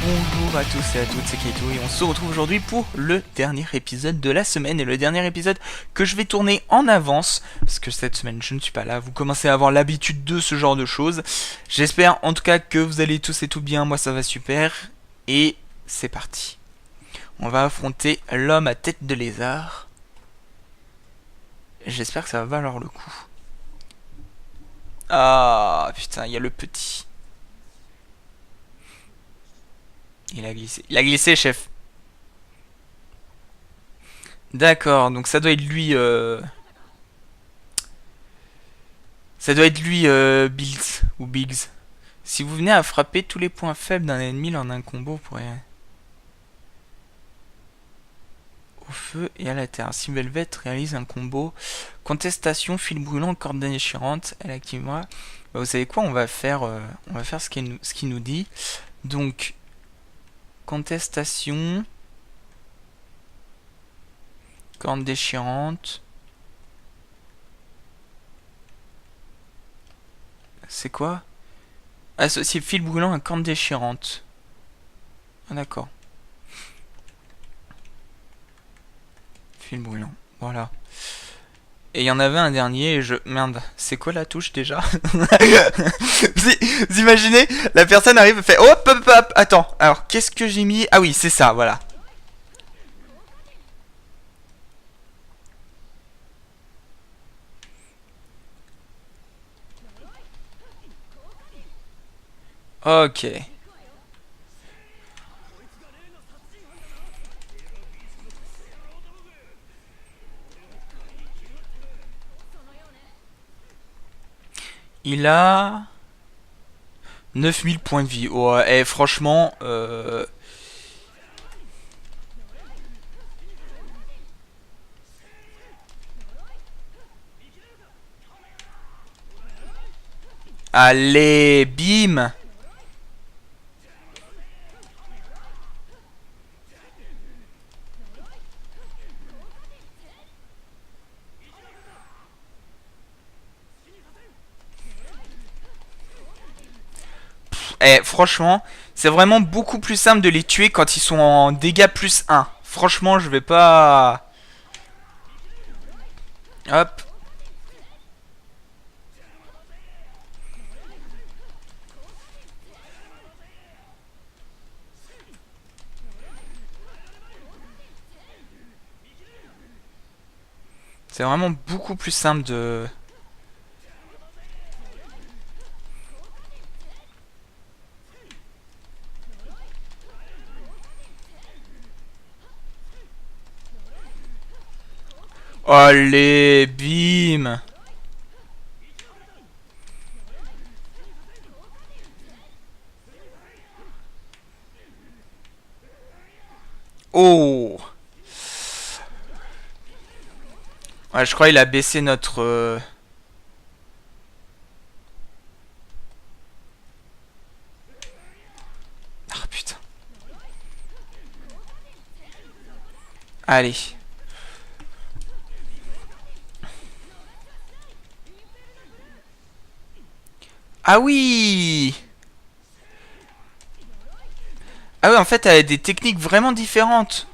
Bonjour à tous et à toutes, c'est Kaito et on se retrouve aujourd'hui pour le dernier épisode de la semaine et le dernier épisode que je vais tourner en avance parce que cette semaine je ne suis pas là, vous commencez à avoir l'habitude de ce genre de choses. J'espère en tout cas que vous allez tous et tout bien, moi ça va super et c'est parti. On va affronter l'homme à tête de lézard. J'espère que ça va valoir le coup. Ah putain, il y a le petit. Il a glissé. Il a glissé, chef. D'accord, donc ça doit être lui. Ça doit être lui, Bills ou Biggs. Si vous venez à frapper tous les points faibles d'un ennemi lors d'un combo, vous pourrez. Au feu et à la terre. Si Velvet réalise un combo contestation, fil brûlant, corde déchirante, elle activera. Bah, vous savez quoi, on va faire ce qu'il nous dit. Donc, contestation, corde déchirante. C'est quoi? Associer fil brûlant à corde déchirante. Ah d'accord. Fil brûlant. Voilà. Et il y en avait un dernier et je... Merde, c'est quoi la touche déjà? Vous imaginez? La personne arrive et fait... Hop, hop, hop, attends. Alors, qu'est-ce que j'ai mis? Ah oui, c'est ça, voilà. Ok. Il a... 9000 points de vie. Ouais, et franchement... Allez, bim. Franchement, c'est vraiment beaucoup plus simple de les tuer quand ils sont en dégâts plus 1. Franchement, je vais pas... Hop. C'est vraiment beaucoup plus simple de... Allez, bim. Oh. Ouais, je crois qu'il a baissé notre... Ah putain. Allez. Ah oui. Ah oui, en fait, elle a des techniques vraiment différentes.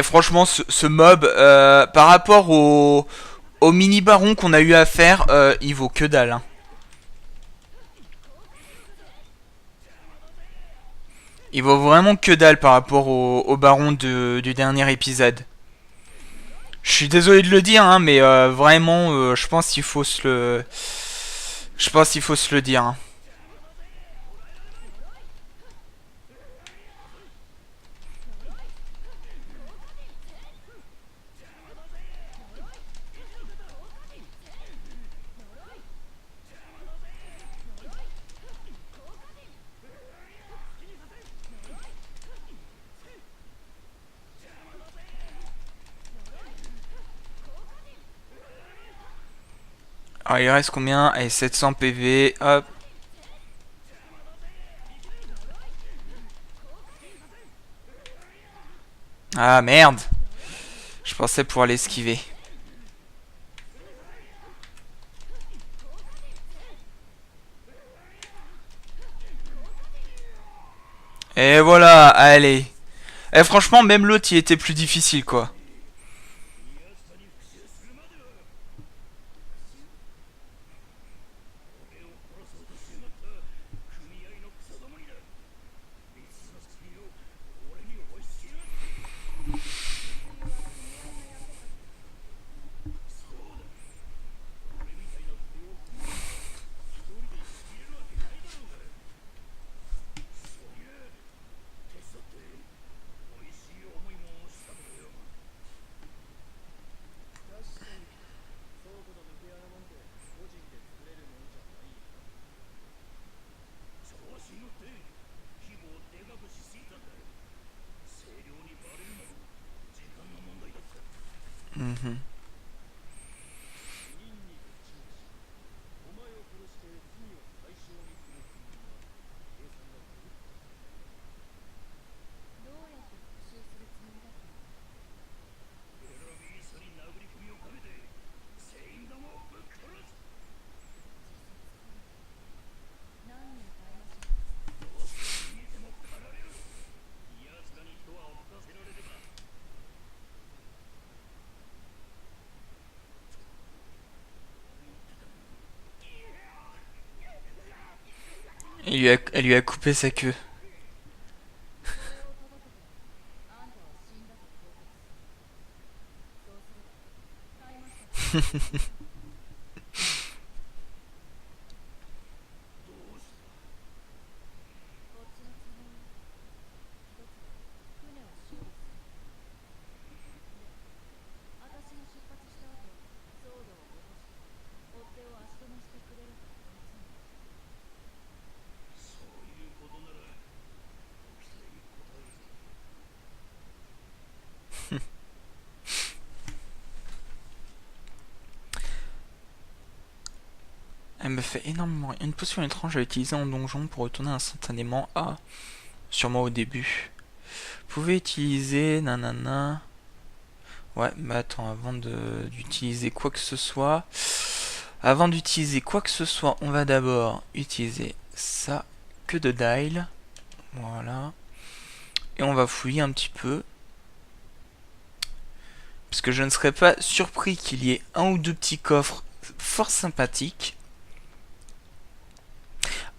Franchement, ce mob, par rapport au mini-baron qu'on a eu à faire, il vaut que dalle. Hein. Il vaut vraiment que dalle par rapport au baron du dernier épisode. Je suis désolé de le dire, hein, mais vraiment, je pense qu'il faut se le... Je pense qu'il faut se le dire. Hein. Alors, il reste combien? Allez, 700 PV, hop. Ah, merde. Je pensais pouvoir l'esquiver. Et voilà, allez. Et franchement, même l'autre, il était plus difficile, quoi. Mhm. Elle lui a coupé sa queue. Elle me fait énormément. Une potion étrange à utiliser en donjon pour retourner instantanément à. Sûrement au début. Vous pouvez utiliser. Nanana. Ouais, mais attends, avant d'utiliser quoi que ce soit. Avant d'utiliser quoi que ce soit, on va d'abord utiliser ça. Que de dial. Voilà. Et on va fouiller un petit peu. Parce que je ne serais pas surpris qu'il y ait un ou deux petits coffres fort sympathiques.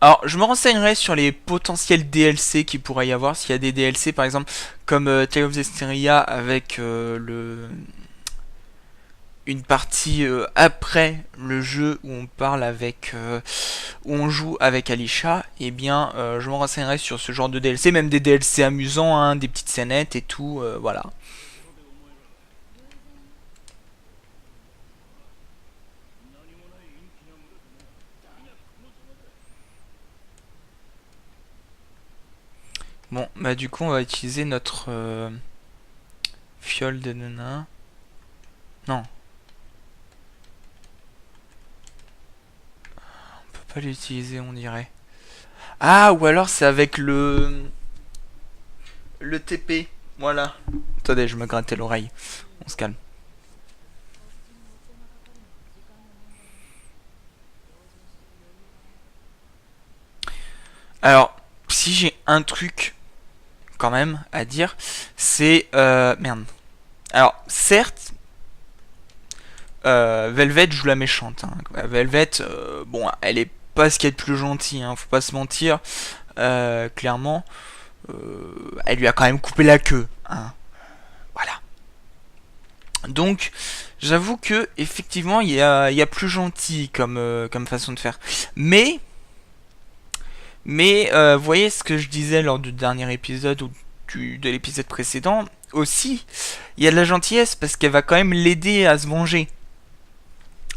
Alors, je me renseignerai sur les potentiels DLC qu'il pourrait y avoir. S'il y a des DLC, par exemple, comme Tale of Zestiria avec une partie après le jeu où on parle avec, où on joue avec Alicia. Eh bien, je me renseignerai sur ce genre de DLC, même des DLC amusants, hein, des petites scénettes et tout, voilà. Bon, bah du coup, on va utiliser notre fiole de nana. Non, on peut pas l'utiliser, on dirait. Ah, ou alors c'est avec le TP. Voilà. Attendez, je me grattais l'oreille. On se calme. Alors, si j'ai un truc quand même à dire, c'est merde. Alors, certes, Velvet joue la méchante, hein. Velvet, bon, elle est pas ce qu'il y a de plus gentil, hein, faut pas se mentir. Clairement, elle lui a quand même coupé la queue, hein. Voilà. Donc, j'avoue que effectivement, il y a plus gentil comme, comme façon de faire. Mais vous voyez ce que je disais lors du dernier épisode ou de l'épisode précédent, aussi, il y a de la gentillesse parce qu'elle va quand même l'aider à se venger.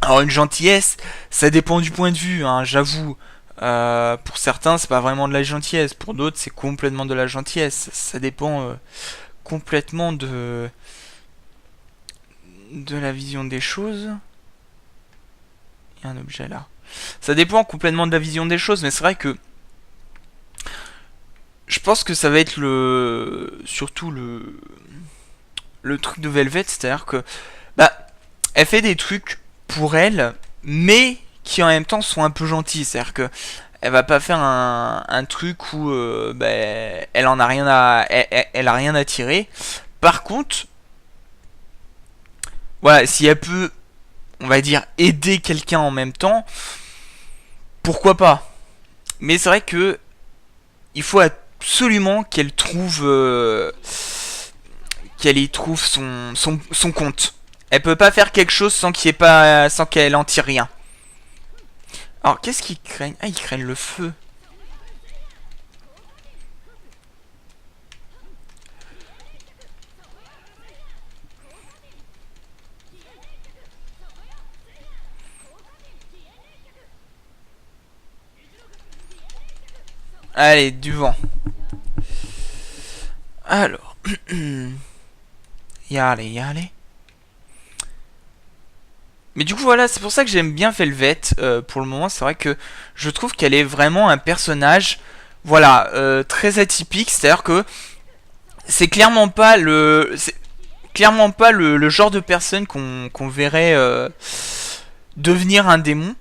Alors une gentillesse, ça dépend du point de vue, hein, j'avoue. Pour certains, c'est pas vraiment de la gentillesse. Pour d'autres, c'est complètement de la gentillesse. Ça dépend complètement de la vision des choses. Il y a un objet là. Ça dépend complètement de la vision des choses, mais c'est vrai que je pense que ça va être surtout le truc de Velvet, c'est-à-dire que bah elle fait des trucs pour elle, mais qui en même temps sont un peu gentils, c'est-à-dire que Elle va pas faire un truc où bah, elle en a rien à, elle a rien à tirer. Par contre, voilà, si elle peut, on va dire, aider quelqu'un en même temps, pourquoi pas. Mais c'est vrai que il faut absolument qu'elle y trouve son compte. Elle peut pas faire quelque chose sans qu'il y ait pas, sans qu'elle en tire rien. Alors qu'est-ce qu'ils craignent? Ah, ils craignent le feu. Allez, du vent. Alors, y aller, y aller. Mais du coup voilà, c'est pour ça que j'aime bien Velvet pour le moment. C'est vrai que je trouve qu'elle est vraiment un personnage, voilà, très atypique. C'est-à-dire que c'est clairement pas le genre de personne qu'on verrait devenir un démon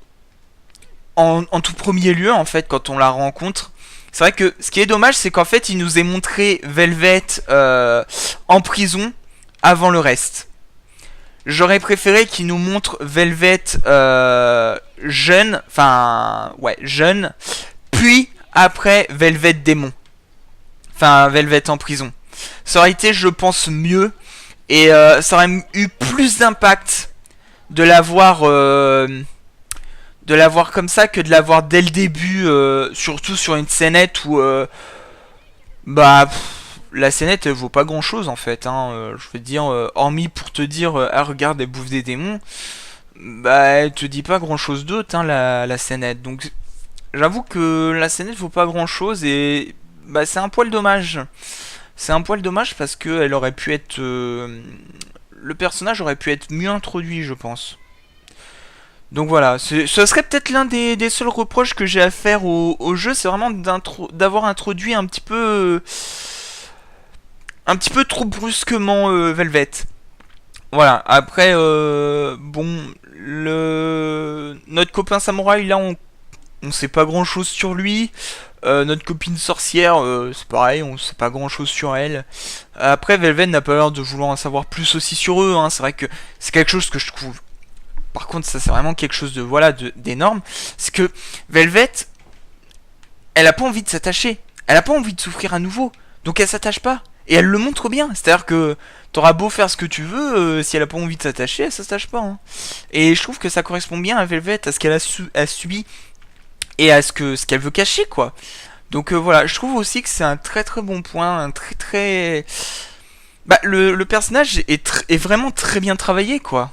en tout premier lieu en fait quand on la rencontre. C'est vrai que ce qui est dommage, c'est qu'en fait il nous est montré Velvet en prison avant le reste. J'aurais préféré qu'il nous montre Velvet jeune, enfin ouais jeune, puis après Velvet démon, enfin Velvet en prison. Ça aurait été, je pense, mieux et ça aurait eu plus d'impact de l'avoir comme ça que de l'avoir dès le début, surtout sur une scénette où bah la scénette elle vaut pas grand chose en fait. Hein. Je veux dire, hormis pour te dire ah regarde elle bouffe des démons, bah elle te dit pas grand chose d'autre hein, la scénette. Donc j'avoue que la scénette vaut pas grand chose et bah c'est un poil dommage. C'est un poil dommage parce que elle aurait pu être le personnage aurait pu être mieux introduit je pense. Donc voilà, ce serait peut-être l'un des seuls reproches que j'ai à faire au jeu, c'est vraiment d'avoir introduit un petit peu trop brusquement Velvet. Voilà, après, bon, notre copain samouraï, là, on sait pas grand chose sur lui. Notre copine sorcière, c'est pareil, on sait pas grand chose sur elle. Après, Velvet n'a pas l'air de vouloir en savoir plus aussi sur eux. Hein. C'est vrai que c'est quelque chose que je trouve. Par contre, ça c'est vraiment quelque chose de voilà d'énorme. C'est que Velvet, elle a pas envie de s'attacher. Elle a pas envie de souffrir à nouveau. Donc elle s'attache pas. Et elle le montre bien. C'est-à-dire que t'auras beau faire ce que tu veux, si elle a pas envie de s'attacher, elle s'attache pas. Hein. Et je trouve que ça correspond bien à Velvet, à ce qu'elle a subi et à ce qu'elle veut cacher, quoi. Donc voilà, je trouve aussi que c'est un très très bon point, un très très. Bah, le personnage est vraiment très bien travaillé, quoi.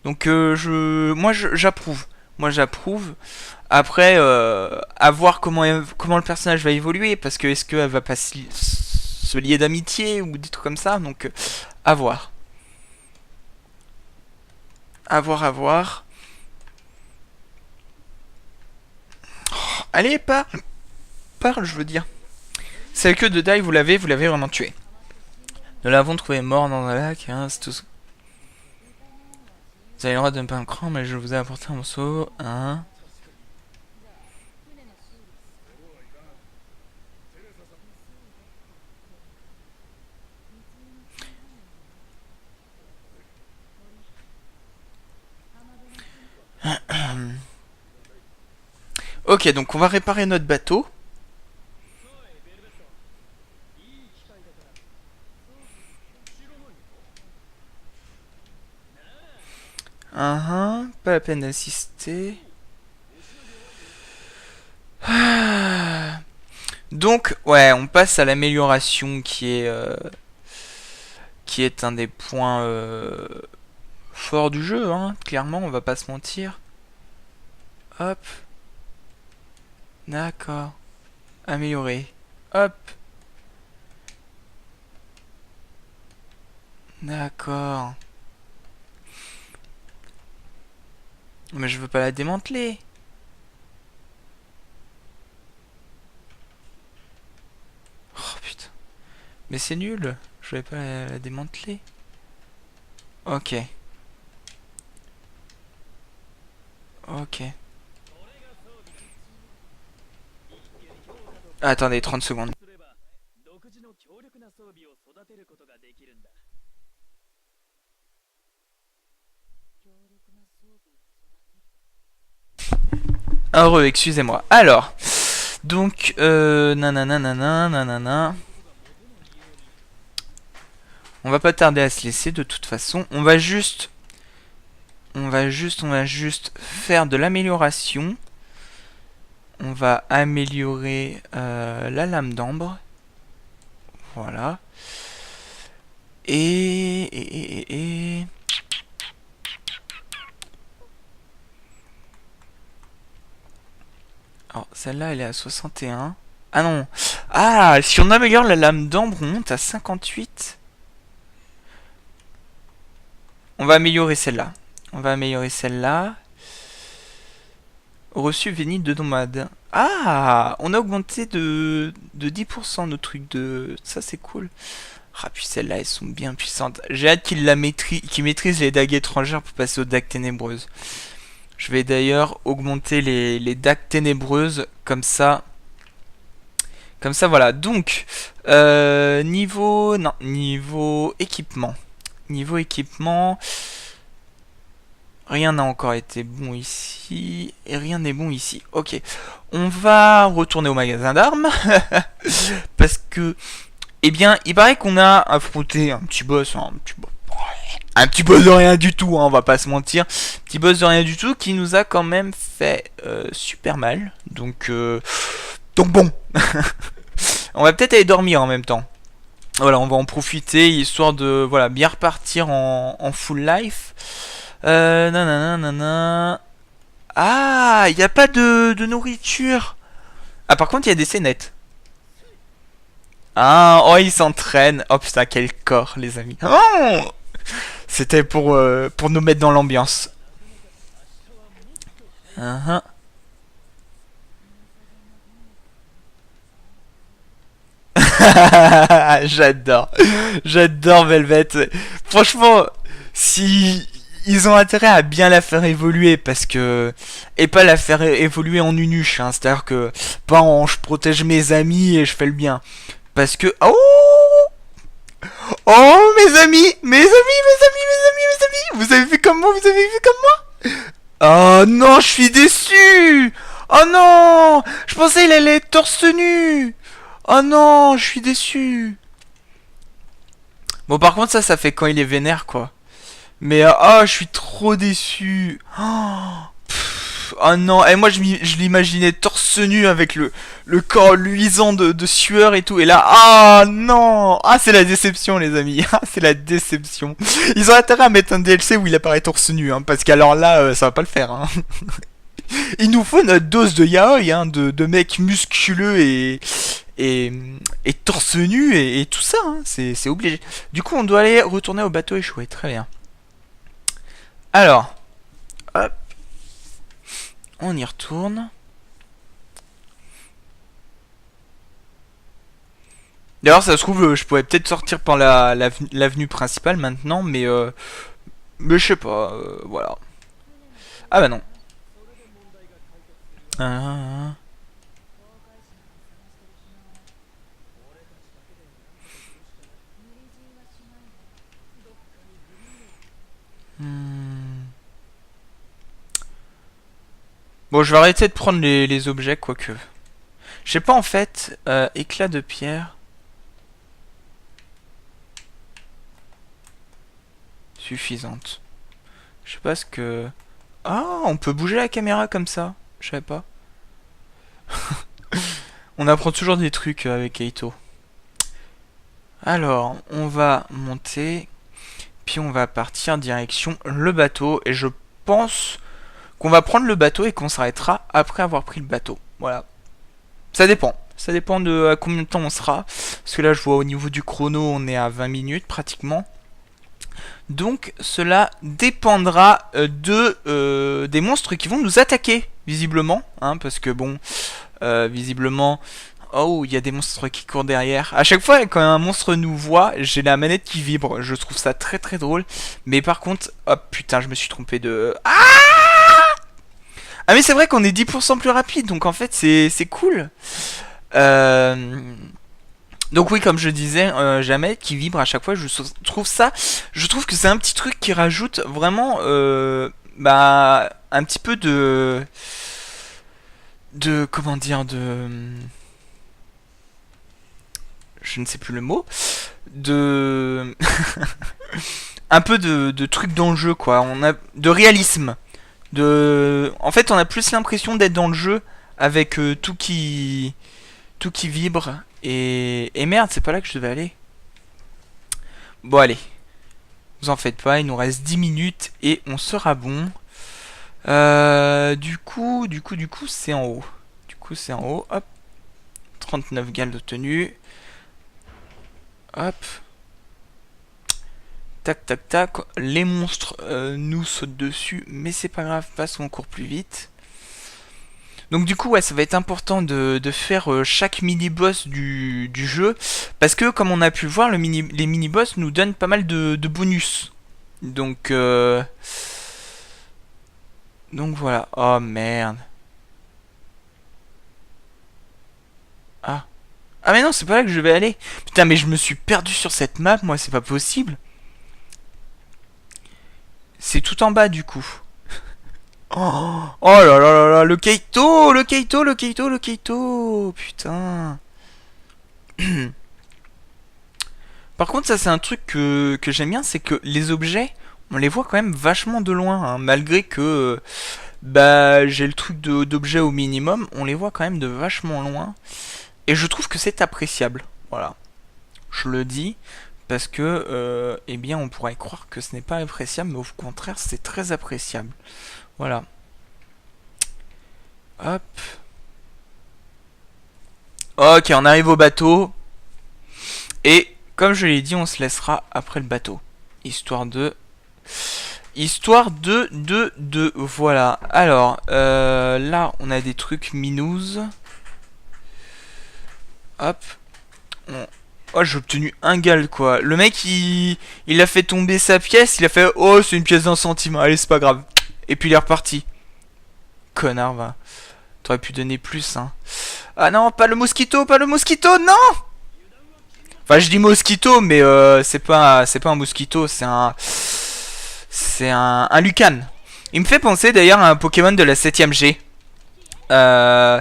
Donc j'approuve. Moi j'approuve. Après, à voir comment le personnage va évoluer, parce que est-ce qu'elle va pas se lier d'amitié ou des trucs comme ça, donc à voir. À voir, à voir. Oh, allez, parle, je veux dire. Celle que de Die, vous l'avez vraiment tué. Nous l'avons trouvé mort dans un lac, hein, c'est tout. Vous avez le droit de ne pas me croire, mais je vous ai apporté un morceau, hein. Ok, donc on va réparer notre bateau. Pas la peine d'insister. Donc, ouais, on passe à l'amélioration qui est un des points forts du jeu, hein. Clairement, on va pas se mentir. Hop. D'accord. Améliorer. Hop. D'accord. Mais je veux pas la démanteler. Oh putain. Mais c'est nul. Je vais pas la démanteler. Ok. Ok. Attendez, 30 secondes. Heureux, excusez-moi. Alors, donc, nanana, nanana. On va pas tarder à se laisser de toute façon. On va juste faire de l'amélioration. On va améliorer la lame d'ambre. Voilà. Et... Alors, celle-là, elle est à 61. Ah non. Ah, si on améliore la lame d'ambre, on monte à 58. On va améliorer celle-là. Reçu vénite de nomade. Ah, on a augmenté de 10% nos trucs de... Ça, c'est cool. Ah, puis celles-là, elles sont bien puissantes. J'ai hâte qu'ils maîtrisent les dagues étrangères pour passer aux dagues ténébreuses. Je vais d'ailleurs augmenter les dagues ténébreuses, comme ça. Comme ça, voilà. Donc, niveau équipement. Niveau équipement... Rien n'a encore été bon ici. Et rien n'est bon ici. Ok. On va retourner au magasin d'armes. Parce que... Eh bien, il paraît qu'on a affronté un petit boss. Un petit boss de rien du tout, hein, on va pas se mentir. Petit boss de rien du tout qui nous a quand même fait super mal. Donc bon. On va peut-être aller dormir en même temps. Voilà, on va en profiter histoire de voilà bien repartir en full life. Nanana. Ah, il n'y a pas de nourriture. Ah, par contre, il y a des scénettes. Ah, oh, ils s'entraînent. Oh putain, quel corps, les amis. Oh, c'était pour nous mettre dans l'ambiance. J'adore. J'adore Velvet. Franchement, si ils ont intérêt à bien la faire évoluer parce que et pas la faire évoluer en nunuche, hein, c'est-à-dire que pas en je protège mes amis et je fais le bien parce que oh mes amis, vous avez vu comme moi, oh non, je suis déçu. Oh non, je pensais il allait être torse nu. Oh non, je suis déçu. Bon, par contre, ça fait quand il est vénère, quoi. Mais, je suis trop déçu. Oh non, et moi, je l'imaginais torse nu avec le corps luisant de sueur et tout. Et là, ah non. Ah, c'est la déception, les amis. Ah, c'est la déception. Ils ont intérêt à mettre un DLC où il apparaît torse nu, hein, parce qu'alors là, ça va pas le faire, hein. Il nous faut notre dose de yaoi, hein, de mecs musculeux et torse nu et tout ça, hein, c'est obligé. Du coup, on doit aller retourner au bateau échoué. Très bien. Alors, hop, on y retourne. D'ailleurs, ça se trouve, je pourrais peut-être sortir par l'avenue principale maintenant, mais je sais pas, voilà. Ah bah non. Bon, je vais arrêter de prendre les objets, quoique. Je sais pas, en fait, éclat de pierre. Suffisante. Je sais pas ce que... Ah, on peut bouger la caméra comme ça. Je savais pas. On apprend toujours des trucs avec Kaito. Alors, on va monter. Puis on va partir direction le bateau. Et je pense qu'on va prendre le bateau et qu'on s'arrêtera après avoir pris le bateau. Voilà. Ça dépend. Ça dépend de à combien de temps on sera. Parce que là, je vois au niveau du chrono, on est à 20 minutes pratiquement. Donc, cela dépendra des monstres qui vont nous attaquer, visiblement. Hein, parce que bon, visiblement... Oh, il y a des monstres qui courent derrière. À chaque fois, quand un monstre nous voit, j'ai la manette qui vibre. Je trouve ça très très drôle. Mais par contre... Oh putain, je me suis trompé de... Ah mais c'est vrai qu'on est 10% plus rapide. Donc en fait, c'est cool. Euh, donc oui, comme je disais, jamais qui vibre à chaque fois. Je trouve que c'est un petit truc qui rajoute vraiment, bah, un petit peu comment dire, je ne sais plus le mot, de, un peu de truc dans le jeu, quoi. On a de réalisme. En fait, on a plus l'impression d'être dans le jeu avec tout qui vibre. Et merde, c'est pas là que je devais aller. Bon, allez, vous en faites pas, il nous reste 10 minutes et on sera bon. Du coup, c'est en haut. Du coup, c'est en haut, hop. 39 gals obtenus. Hop. Tac, tac, tac. Les monstres nous sautent dessus, mais c'est pas grave, parce qu'on court plus vite. Donc du coup, ouais, ça va être important de faire chaque mini-boss du jeu. Parce que, comme on a pu le voir, les mini-boss nous donnent pas mal de bonus. Donc, donc voilà. Oh merde. Ah. Ah mais non, c'est pas là que je vais aller. Putain, mais je me suis perdu sur cette map, moi, c'est pas possible. C'est tout en bas du coup. Oh, oh là là là là, le Keito, le Keito, le Keito, le Keito. Putain. Par contre, ça c'est un truc que j'aime bien, c'est que les objets, on les voit quand même vachement de loin, hein, malgré que bah j'ai le truc d'objets au minimum, on les voit quand même de vachement loin. Et je trouve que c'est appréciable. Voilà, je le dis parce que eh bien on pourrait croire que ce n'est pas appréciable, mais au contraire c'est très appréciable. Voilà. Hop. Ok, on arrive au bateau. Et comme je l'ai dit, on se laissera après le bateau. Histoire de... Voilà. Alors, là, on a des trucs minous. Hop. Oh, j'ai obtenu un gal, quoi. Le mec, il a fait tomber sa pièce. Il a fait, oh, c'est une pièce d'un centime. Allez, c'est pas grave. Et puis il est reparti. Connard, va. T'aurais pu donner plus, hein. Ah non, pas le mosquito, pas le mosquito, non. Enfin, je dis mosquito, mais c'est pas un mosquito, c'est un Lucan. Il me fait penser d'ailleurs à un Pokémon de la 7ème G. Euh,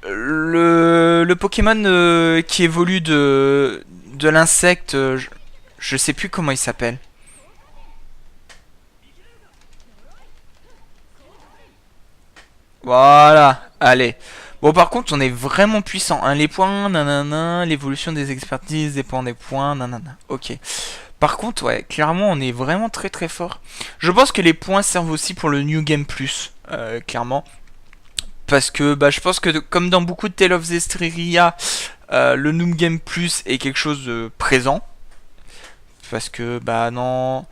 le Pokémon qui évolue de l'insecte, je sais plus comment il s'appelle. Voilà, allez. Bon, par contre, on est vraiment puissant, hein. Les points, nanana, l'évolution des expertises dépend des points, nanana. Ok. Par contre, ouais, clairement, on est vraiment très très fort. Je pense que les points servent aussi pour le New Game Plus, clairement. Parce que bah, je pense que comme dans beaucoup de Tale of Zestiria, le New Game Plus est quelque chose de présent. Parce que bah non...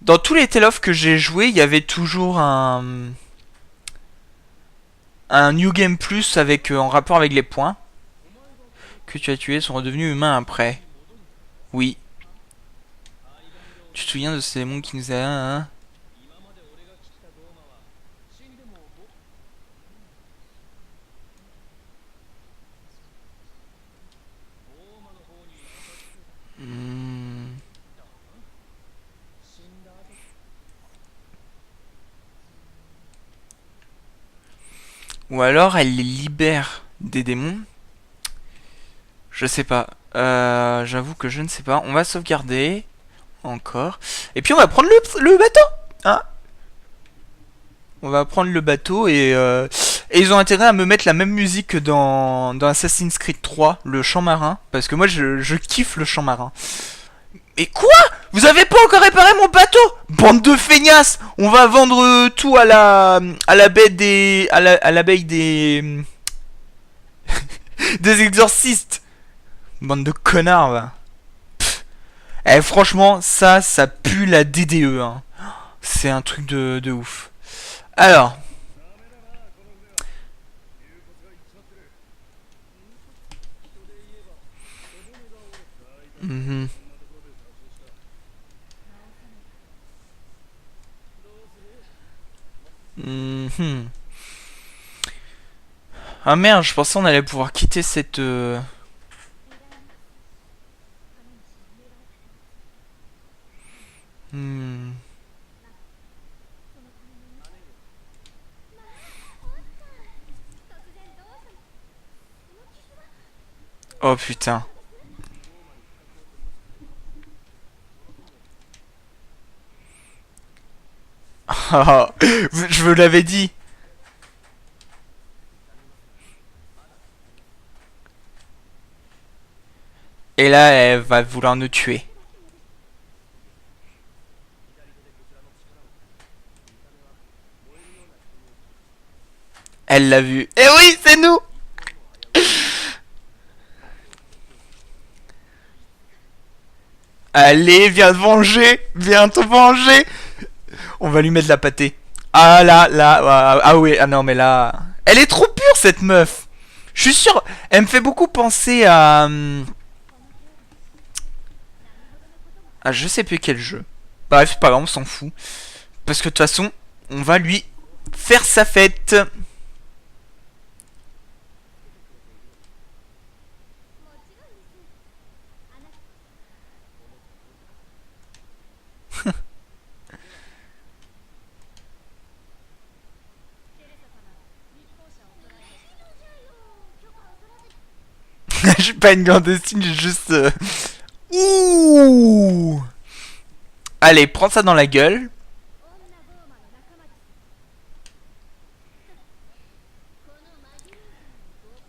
Dans tous les Tale of que j'ai joué, il y avait toujours un New Game Plus avec, en rapport avec les points. Que tu as tués sont redevenus humains après. Oui. Tu te souviens de ces démons qui nous a... Hein. Hmm. Ou alors elle les libère des démons. Je sais pas. J'avoue que je ne sais pas. On va sauvegarder. Encore. Et puis on va prendre le bateau. Hein, on va prendre le bateau et ils ont intérêt à me mettre la même musique que dans Assassin's Creed 3, le chant marin. Parce que moi je kiffe le chant marin. Et quoi? Vous avez pas encore réparé mon bateau? Bande de feignasses. On va vendre tout à la baie des... à la baie des... des exorcistes. Bande de connards, va. Eh, franchement, ça pue la DDE, hein. C'est un truc de ouf. Alors. Mhm. Mhm. Ah merde, je pensais on allait pouvoir quitter cette... Hmm. Oh putain. Je vous l'avais dit. Et là, elle va vouloir nous tuer. Elle l'a vu. Eh oui, c'est nous. Allez, viens te venger. Viens te venger. On va lui mettre la pâtée. Ah là, là. Ah oui, ah non, mais là... Elle est trop pure, cette meuf. Je suis sûr, elle me fait beaucoup penser à... Ah, je sais plus quel jeu. Bref, c'est pas grave, on s'en fout. Parce que de toute façon, on va lui faire sa fête. Je suis pas une clandestine, j'ai juste... Ouh. Allez, prends ça dans la gueule.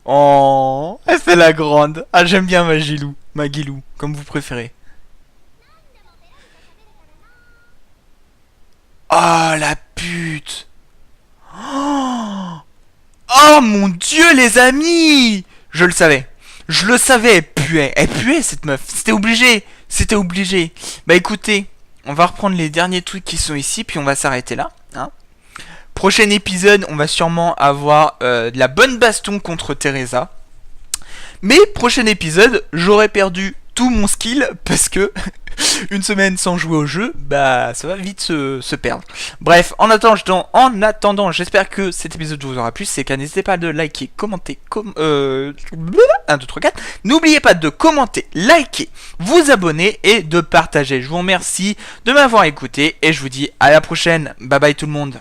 Oh, elle fait la grande. Ah, j'aime bien Magilou. Magilou, comme vous préférez. Oh, la pute. Oh, oh mon dieu, les amis. Je le savais. Je le savais, elle puait. Elle puait, cette meuf. C'était obligé. C'était obligé. Bah écoutez, on va reprendre les derniers trucs qui sont ici, puis on va s'arrêter là. Hein. Prochain épisode, on va sûrement avoir de la bonne baston contre Teresa. Mais prochain épisode, j'aurai perdu tout mon skill parce que une semaine sans jouer au jeu, bah ça va vite se perdre. Bref, en attendant, j'espère que cet épisode vous aura plu. C'est qu'à n'hésitez pas de liker, commenter, 1, 2, 3, 4. N'oubliez pas de commenter, liker, vous abonner et de partager. Je vous remercie de m'avoir écouté et je vous dis à la prochaine. Bye bye tout le monde.